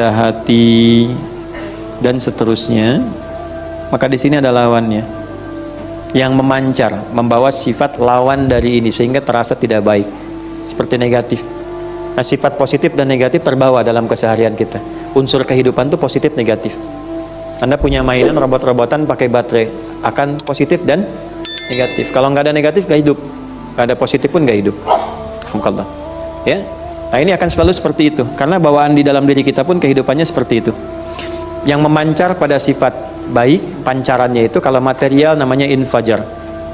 rendah hati, dan seterusnya, maka di sini ada lawannya yang memancar, membawa sifat lawan dari ini sehingga terasa tidak baik, seperti negatif. Nah, sifat positif dan negatif terbawa dalam keseharian kita. Unsur kehidupan itu positif negatif. Anda punya mainan robot-robotan pakai baterai, akan positif dan negatif. Kalau nggak ada negatif nggak hidup, nggak ada positif pun nggak hidup. Alhamdulillah. Ya, nah ini akan selalu seperti itu, karena bawaan di dalam diri kita pun kehidupannya seperti itu. Yang memancar pada sifat baik, pancarannya itu kalau material namanya infajar.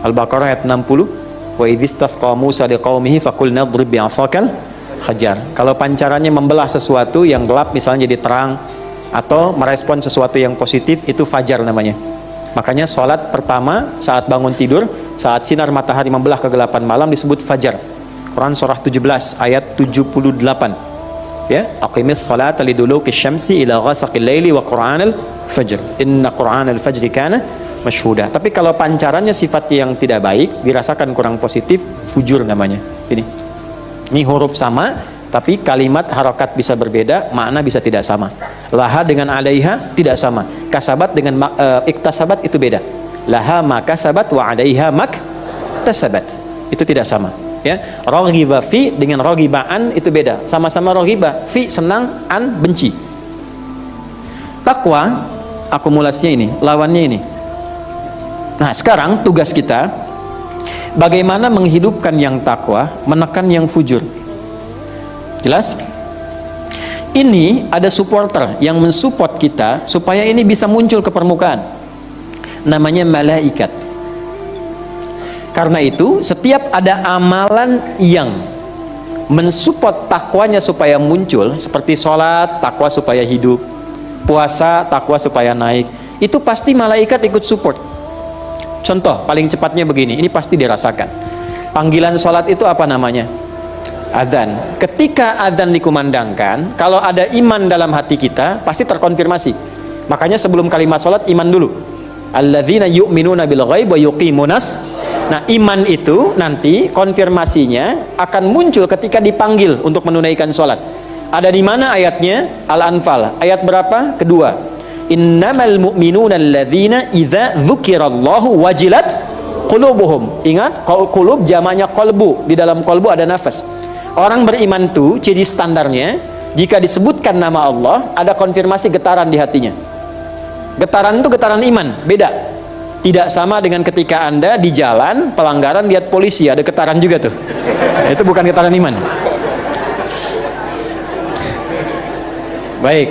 Al-Baqarah ayat 60. Wa idzistasqa Musa liqaumihi faqulna idrib bi'asakal hajar. Kalau pancarannya membelah sesuatu yang gelap misalnya jadi terang, atau merespon sesuatu yang positif, itu fajar namanya. Makanya sholat pertama saat bangun tidur, saat sinar matahari membelah kegelapan malam disebut fajar. Quran surah 17 ayat 78. Ya, aqimis salata liduluki syamsi ila ghasaqil laili wa qur'anal fajr. Inna qur'anal fajri kana masyhuda. Tapi kalau pancarannya sifat yang tidak baik, dirasakan kurang positif, fujur namanya. Ini huruf sama, tapi kalimat harokat bisa berbeda, makna bisa tidak sama. Laha dengan alaiha tidak sama. Kasabat dengan iktasabat itu beda. Laha ma kasabat wa alaiha mak tasabat. Itu tidak sama. Ya, raghiba fi dengan raghibaan itu beda. Sama-sama raghiba, fi senang, an benci. Takwa akumulasinya ini, lawannya ini. Nah, sekarang tugas kita bagaimana menghidupkan yang takwa, menekan yang fujur. Jelas? Ini ada supporter yang mensupport kita supaya ini bisa muncul ke permukaan. Namanya malaikat. Karena itu, setiap ada amalan yang mensupport takwanya supaya muncul, seperti sholat, takwa supaya hidup, puasa, takwa supaya naik, itu pasti malaikat ikut support. Contoh paling cepatnya begini, ini pasti dirasakan. Panggilan sholat itu apa namanya? Adzan. Ketika adzan dikumandangkan, kalau ada iman dalam hati kita, pasti terkonfirmasi. Makanya sebelum kalimat sholat, iman dulu. Alladzina yu'minuna bil ghaib wa yuqimunas. Nah, iman itu nanti konfirmasinya akan muncul ketika dipanggil untuk menunaikan sholat. Ada di mana ayatnya? Al-Anfal. Ayat berapa? Kedua. Innamal mu'minuna alladzina idza dzukirallahu wajilat qulubuhum. Ingat, qulub jamaknya qalbu. Di dalam qalbu ada nafas. Orang beriman tuh ciri standarnya, jika disebutkan nama Allah, ada konfirmasi getaran di hatinya. Getaran itu getaran iman, beda. Tidak sama dengan ketika Anda di jalan pelanggaran lihat polisi, ada getaran juga tuh. Itu bukan getaran iman. Baik.